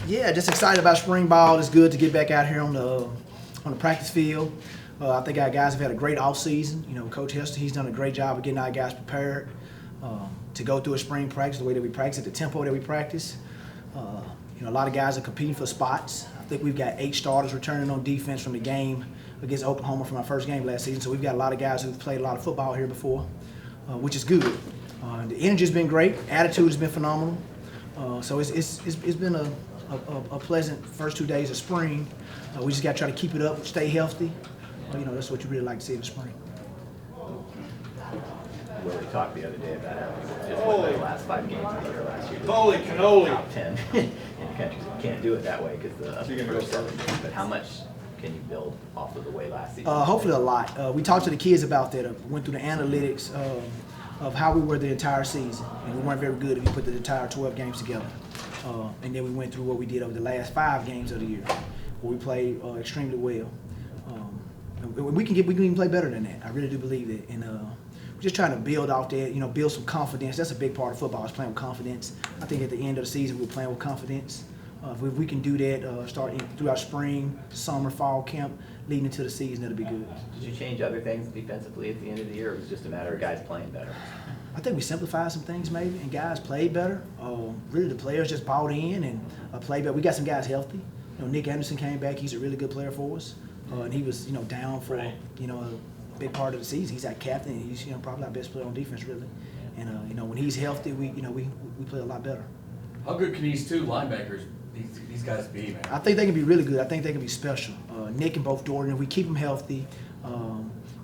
Yeah, just excited about spring ball. It's good to get back out here on the practice field. I think our guys have had a great off season. You know, Coach Hester, he's done a great job of getting our guys prepared to go through a spring practice the way that we practice, at the tempo that we practice. You know, a lot of guys are competing for spots. I think we've got 8 starters returning on defense from the game against Oklahoma from our first game last season. So we've got a lot of guys who've played a lot of football here before, which is good. The energy's been great. Attitude has been phenomenal. So it's been a pleasant first 2 days of spring. We just got to try to keep it up, stay healthy. You know, that's what you really like to see in the spring. Willie talked the other day about how just won the last 5 games of the year last year. Holy cannoli! Top 10 in the country. You can't do it that way because the first 7 games. But how much can you build off of the way last season? Hopefully a lot. We talked to the kids about that. Went through the analytics of how we were the entire season. And we weren't very good if you put the entire 12 games together. And then we went through what we did over the last 5 games of the year, where we played extremely well. And we can even play better than that. I really do believe that. And we're just trying to build off that, you know, build some confidence. That's a big part of football, is playing with confidence. I think at the end of the season, we're playing with confidence. If we can do that, starting throughout spring, summer, fall camp, leading into the season, that'll be good. Did you change other things defensively at the end of the year, or was it just a matter of guys playing better? I think we simplified some things maybe, and guys played better. Really, the players just bought in and played better. We got some guys healthy. You know, Nick Anderson came back. He's a really good player for us, and he was, you know, down for you know, a big part of the season. He's our captain. He's, you know, probably our best player on defense, really. And you know, when he's healthy, we play a lot better. How good can these 2 linebackers, these guys be, man? I think they can be really good. I think they can be special. Nick and both Jordan, if we keep them healthy,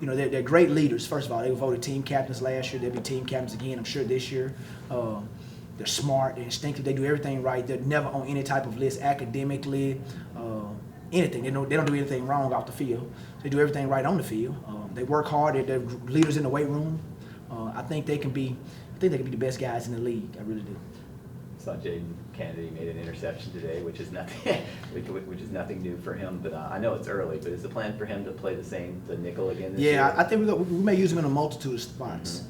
you know, they're great leaders. First of all, they were voted team captains last year. They'll be team captains again, I'm sure, this year. They're smart, they're instinctive, they do everything right. They're never on any type of list academically, anything. They don't do anything wrong off the field. They do everything right on the field. They work hard. They're leaders in the weight room. I think they can be the best guys in the league. I really do. Saw Jaden Kennedy made an interception today, which is nothing, which is nothing new for him. But I know it's early. But is the plan for him to play the nickel again this year? Yeah, I think we may use him in a multitude of spots.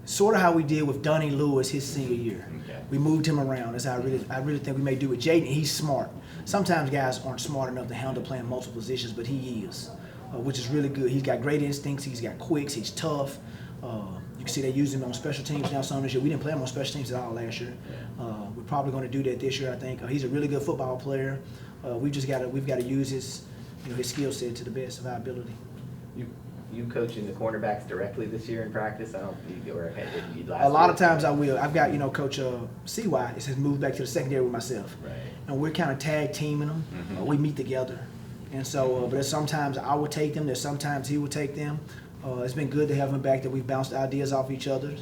Sort of how we did with Donnie Lewis his senior year. Okay. We moved him around. That's how I really think we may do with Jaden. He's smart. Sometimes guys aren't smart enough to handle playing multiple positions, but he is, which is really good. He's got great instincts. He's got quicks. He's tough. You can see they use him on special teams now some this year. We didn't play him on special teams at all last year. We're probably going to do that this year, I think. He's a really good football player. We've got to use his skill set to the best of our ability. You coaching the cornerbacks directly this year in practice? I don't think you last A lot year. of times I will. I've got, Coach CY has moved back to the secondary with myself. Right. And we're kind of tag teaming them. We meet together. And so, but there's sometimes I would take them. There's sometimes he would take them. It's been good to have him back, that we've bounced ideas off each other.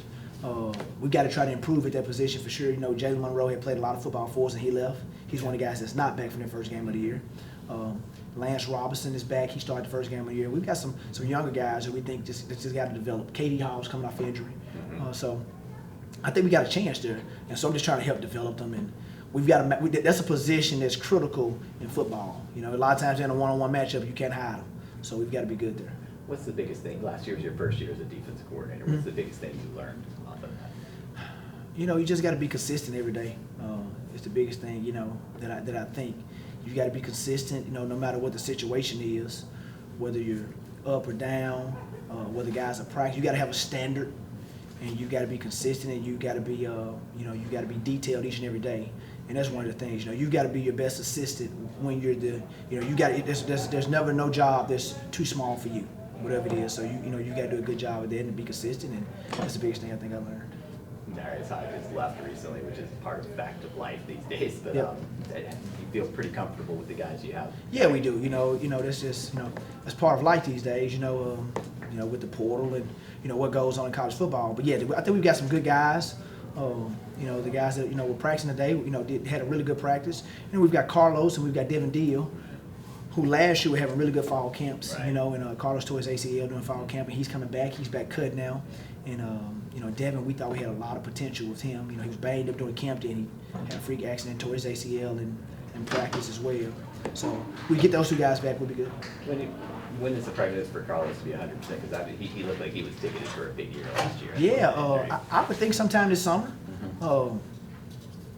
We got to try to improve at that position for sure. You know, Jalen Monroe had played a lot of football for us and he left. He's one of the guys that's not back from their first game of the year. Lance Robinson is back. He started the first game of the year. We've got some younger guys who we think just got to develop. Katie Hall's coming off injury. So I think we got a chance there. And so I'm just trying to help develop them. And we've got that's a position that's critical in football. You know, a lot of times in a one-on-one matchup, you can't hide them. So we've got to be good there. What's the biggest thing? Last year was your first year as a defensive coordinator. What's the biggest thing you learned off of that? You know, you just got to be consistent every day. It's the biggest thing, that I think. You got to be consistent, no matter what the situation is, whether you're up or down, whether guys are practicing. You got to have a standard, and you got to be consistent, and you got to be, you got to be detailed each and every day. And that's one of the things. You got to be your best assistant when you're there's never no job that's too small for you, whatever it is. So you got to do a good job of that and be consistent, and that's the biggest thing I think I learned. Darius Hodges left recently, which is part of fact of life these days. But Yep. You feel pretty comfortable with the guys you have. Yeah, we do. That's just that's part of life these days. With the portal and what goes on in college football. But yeah, I think we've got some good guys. The guys that were practicing today, had a really good practice. And we've got Carlos and we've got Devin Deal, who last year were having really good fall camps. Right. And Carlos tore his ACL during fall camp, and he's coming back. He's back cut now. And Devin, we thought we had a lot of potential with him. He was banged up during camp day, and he had a freak accident, tore his ACL in practice as well. So we get those 2 guys back, we'll be good. When is the practice for Carlos to be 100%? Because he looked like he was ticketed for a big year last year. Yeah, I would think sometime this summer.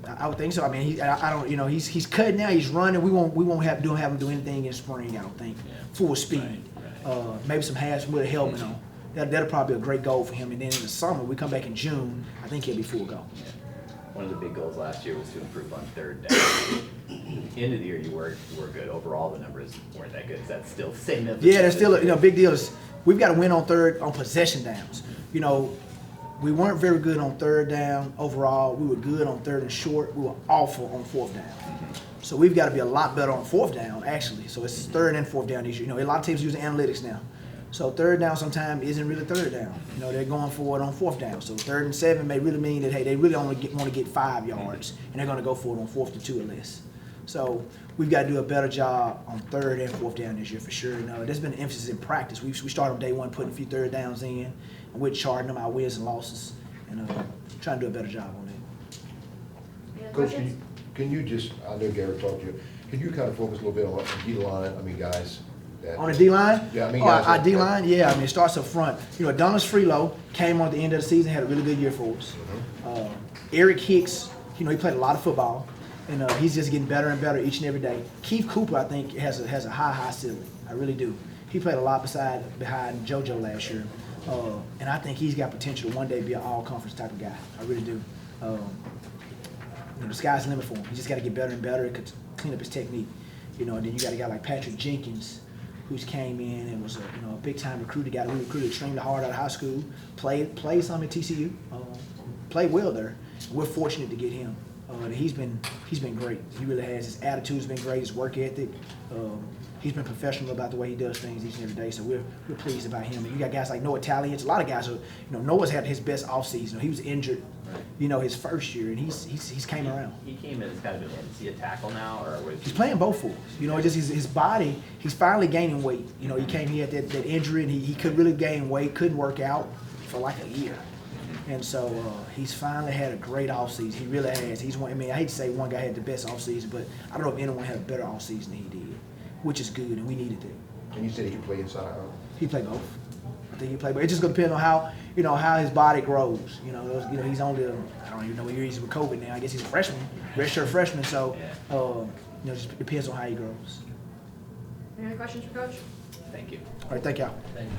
I would think so. I mean, I don't, you know, he's cutting now. He's running. We won't have him do anything in spring. I don't think. Yeah. Full speed. Right. Maybe some halves with a helmet on. That'll probably be a great goal for him. And then in the summer, we come back in June. I think he'll be full go. Yeah. One of the big goals last year was to improve on third down. End of the year, you were good. Overall, the numbers weren't that good. Is that still the same? Yeah, that's still a big deal. Is we've got to win on possession downs. You know, we weren't very good on third down overall. We were good on third and short. We were awful on fourth down. So we've got to be a lot better on fourth down, actually. So it's third and fourth down issue. You know, a lot of teams using analytics now. So third down sometimes isn't really third down. You know, they're going for it on fourth down. So 3rd and 7 may really mean that, hey, they really only want to get 5 yards, and they're going to go for it on 4th to 2 or less. So we've got to do a better job on 3rd and 4th down this year for sure. You know, there's been an emphasis in practice. We started on day 1 putting a few third downs in, and we're charting them our wins and losses, and trying to do a better job on that. Any other Coach, questions? can you just, I know Garrett talked to you, can you kind of focus a little bit on the D-line, I mean, guys? That, On the D-line? Yeah, I mean, our guys, D-line, yeah, I mean, it starts up front. You know, Adonis Freelo came on at the end of the season, had a really good year for us. Eric Hicks, you know, he played a lot of football, and he's just getting better and better each and every day. Keith Cooper, I think, has a high ceiling. I really do. He played a lot behind JoJo last year, and I think he's got potential to one day be an all-conference type of guy. I really do. You know, the sky's the limit for him. He just got to get better and better, clean up his technique. You know, and then you got a guy like Patrick Jenkins, who's came in and was a big time recruiter, guy we recruited extremely hard out of high school, played some at TCU, played well there. We're fortunate to get him. He's been great. He really has. His attitude's been great. His work ethic. He's been professional about the way he does things each and every day. So we're pleased about him. And you got guys like Noah Taliance. A lot of guys are, Noah's had his best offseason. He was injured, his first year, and he's came around. He came in as kind of an is he a tackle now, or was He's playing both for us. Just his body, he's finally gaining weight. He had that injury, and he couldn't really gain weight, couldn't work out for like a year. And so he's finally had a great offseason. He really has. I hate to say one guy had the best offseason, but I don't know if anyone had a better offseason than he did, which is good, and we needed that. And you said he can play inside out? He played both. I think he played both. It's just going to depend on how his body grows. He's only, I don't even know what year he's with COVID now. I guess he's a freshman, redshirt freshman, so it just depends on how he grows. Any other questions for Coach? Thank you. All right, thank y'all. Thank you.